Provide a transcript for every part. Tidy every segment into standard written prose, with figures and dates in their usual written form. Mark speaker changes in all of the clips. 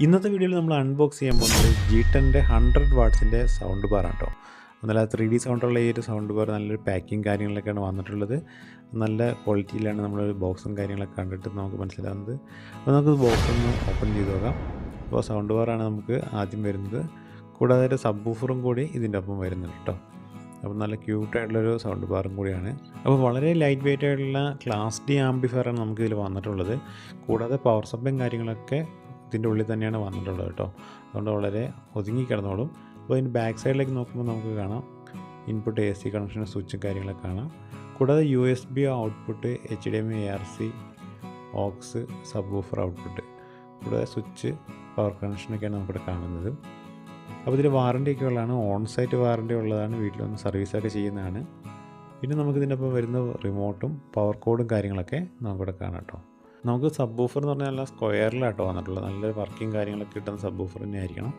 Speaker 1: ഇന്നത്തെ വീഡിയോയിൽ നമ്മൾ അൺബോക്സ് ചെയ്യാൻ പോകുന്നത് G10ൻ്റെ 100 വാട്ട്സിൻ്റെ സൗണ്ട് ബാറാണ് കേട്ടോ. നല്ല 3D സൗണ്ടുള്ള ഈ ഒരു സൗണ്ട് ബാർ നല്ലൊരു പാക്കിങ് കാര്യങ്ങളൊക്കെയാണ് വന്നിട്ടുള്ളത്. നല്ല ക്വാളിറ്റിയിലാണ് നമ്മൾ ബോക്സും കാര്യങ്ങളൊക്കെ കണ്ടിട്ട് നമുക്ക് മനസ്സിലാകുന്നത്. അപ്പോൾ നമുക്ക് ബോക്സ് ഒന്ന് ഓപ്പൺ ചെയ്ത് നോക്കാം. അപ്പോൾ സൗണ്ട് ബാറാണ് നമുക്ക് ആദ്യം വരുന്നത്. കൂടാതെ ഒരു സബ് വൂഫറും കൂടി ഇതിൻ്റെ ഒപ്പം വരുന്നുണ്ട് കേട്ടോ. അപ്പോൾ നല്ല ക്യൂട്ടായിട്ടുള്ളൊരു സൗണ്ട് ബാറും കൂടിയാണ്. അപ്പോൾ വളരെ ലൈറ്റ് വെയിറ്റ് ആയിട്ടുള്ള ക്ലാസ് ഡി ആംപ്ലിഫയറാണ് നമുക്കിതിൽ വന്നിട്ടുള്ളത്. കൂടാതെ പവർ സപ്ലൈയും കാര്യങ്ങളൊക്കെ ഇതിൻ്റെ ഉള്ളിൽ തന്നെയാണ് വന്നിട്ടുള്ളത് കേട്ടോ. അതുകൊണ്ട് വളരെ ഒതുങ്ങി കിടന്നോളും. അപ്പോൾ ഇതിൻ്റെ ബാക്ക് സൈഡിലേക്ക് നോക്കുമ്പോൾ നമുക്ക് കാണാം ഇൻപുട്ട് AC കണക്ഷൻ സ്വിച്ചും കാര്യങ്ങളൊക്കെ കാണാം. കൂടാതെ USB output, HDMI, ARC, aux, subwoofer output, കൂടാതെ സ്വിച്ച്, പവർ കണക്ഷനൊക്കെയാണ് നമുക്കിവിടെ കാണുന്നത്. അപ്പോൾ ഇതിൽ വാറൻറ്റിയൊക്കെ ഉള്ളതാണ്, ഓൺ സൈറ്റ് വാറൻറ്റി ഉള്ളതാണ്, വീട്ടിലൊന്ന് സർവീസൊക്കെ ചെയ്യുന്നതാണ്. പിന്നെ നമുക്കിതിൻ്റെ ഒപ്പം വരുന്ന റിമോട്ടും പവർ കോഡും കാര്യങ്ങളൊക്കെ നമുക്കിവിടെ കാണാം കേട്ടോ. നമുക്ക് സബ് വൂഫർ എന്ന് പറഞ്ഞാൽ നല്ല സ്ക്വയറിലാട്ടോ വന്നിട്ടുള്ളത്. നല്ലൊരു വർക്കിംഗ് കാര്യങ്ങളൊക്കെ കിട്ടുന്ന സബ് വൂഫർ തന്നെ ആയിരിക്കണം.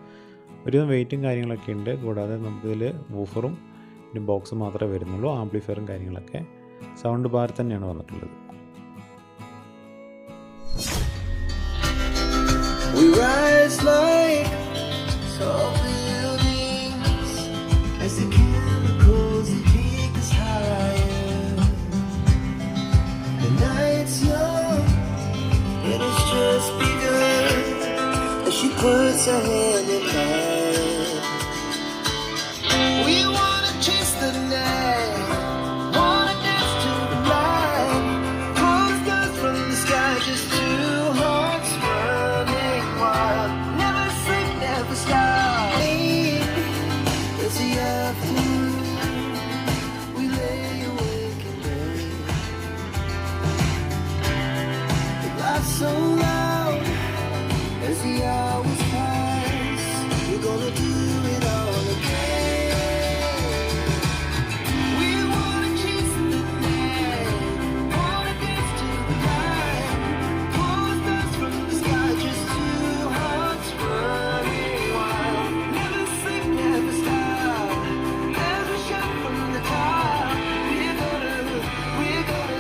Speaker 1: ഒരുവിധം വെയിറ്റും കാര്യങ്ങളൊക്കെ ഉണ്ട്. കൂടാതെ നമുക്കിതിൽ വൂഫറും പിന്നെ ബോക്സ് മാത്രമേ വരുന്നുള്ളൂ. ആംപ്ലിഫയറും കാര്യങ്ങളൊക്കെ സൗണ്ട് ബാർ തന്നെയാണ് വന്നിട്ടുള്ളത്. We rise like tall buildings as the chemicals that take us higher. The night's young and it's just begun as she puts her hand in mine. We wanna chase the night, wanna dance to the light, pull the stars from the sky, just two hearts running wild. Never sleep, never stop. It's the afternoon, we lay awake and wait. The lights so loud as the hours pass, we're gonna do it all again. We wanna chase the night, wanna dance to the light, pull the stars from the sky, just two hearts running wild. Never sleep, never stop, as we shout from the top. We're gonna be, we're gonna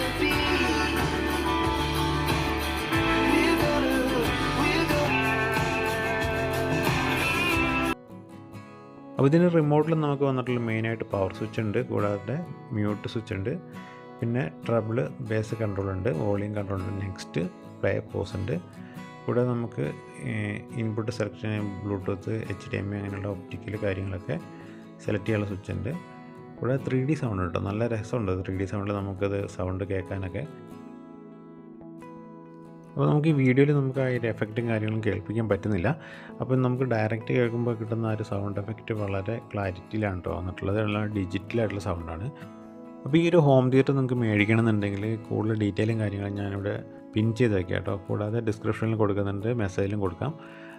Speaker 1: അപ്പോൾ ഇതിന് റിമോട്ടിൽ നമുക്ക് വന്നിട്ടുള്ള മെയിനായിട്ട് power switch ഉണ്ട്, കൂടാതെ mute switch ഉണ്ട്, പിന്നെ trouble base control ഉണ്ട്, വോളിയം കൺട്രോൾ ഉണ്ട്, നെക്സ്റ്റ് പ്ലേ പോസ് ഉണ്ട്. കൂടാതെ നമുക്ക് ഇൻപുട്ട് സെലക്ട് ചെയ്യാൻ ബ്ലൂടൂത്ത്, HDMI അങ്ങനെയുള്ള ഒപ്റ്റിക്കൽ കാര്യങ്ങളൊക്കെ സെലക്ട് ചെയ്യാനുള്ള സ്വിച്ച് ഉണ്ട്. കൂടാതെ 3D സൗണ്ട് കേട്ടോ, നല്ല രസമുണ്ട് 3D സൗണ്ടിൽ നമുക്കത് സൗണ്ട് കേൾക്കാനൊക്കെ. അപ്പോൾ നമുക്ക് ഈ വീഡിയോയിൽ നമുക്ക് ആ ഒരു എഫക്റ്റും കാര്യങ്ങളും കേൾപ്പിക്കാൻ പറ്റുന്നില്ല. അപ്പോൾ നമുക്ക് ഡയറക്റ്റ് കേൾക്കുമ്പോൾ കിട്ടുന്ന ആ ഒരു സൗണ്ട് എഫക്റ്റ് വളരെ ക്ലാരിറ്റിയിലാണ് കേട്ടോ വന്നിട്ടുള്ളത്. എല്ലാം ഡിജിറ്റലായിട്ടുള്ള സൗണ്ടാണ്. അപ്പോൾ ഈ ഒരു ഹോം തിയേറ്റർ നിങ്ങൾക്ക് മേടിക്കണമെന്നുണ്ടെങ്കിൽ കൂടുതൽ ഡീറ്റെയിലും കാര്യങ്ങളും ഞാനിവിടെ പിൻ ചെയ്ത് വയ്ക്കാം കേട്ടോ. കൂടാതെ ഡിസ്ക്രിപ്ഷനിൽ കൊടുക്കുന്നുണ്ട്, മെസ്സേജിലും കൊടുക്കാം.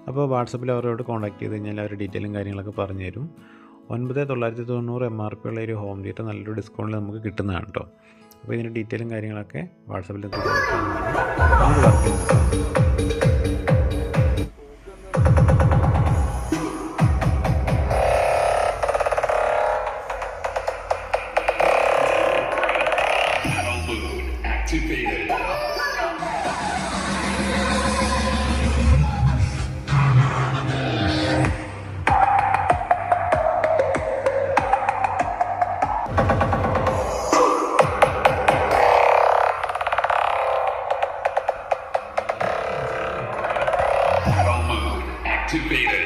Speaker 1: അപ്പോൾ വാട്സപ്പിൽ അവരോട് കോൺടാക്ട് ചെയ്ത് കഴിഞ്ഞാൽ അവർ ഡീറ്റെയിലും കാര്യങ്ങളൊക്കെ പറഞ്ഞു തരും. 9990 MRP ഉള്ള ഒരു ഹോം തിയേറ്റർ നല്ലൊരു ഡിസ്കൗണ്ടിൽ നമുക്ക് കിട്ടുന്നതാണ് കേട്ടോ. അപ്പോൾ ഇതിൻ്റെ ഡീറ്റെയിലും കാര്യങ്ങളൊക്കെ വാട്സപ്പിൽ activated.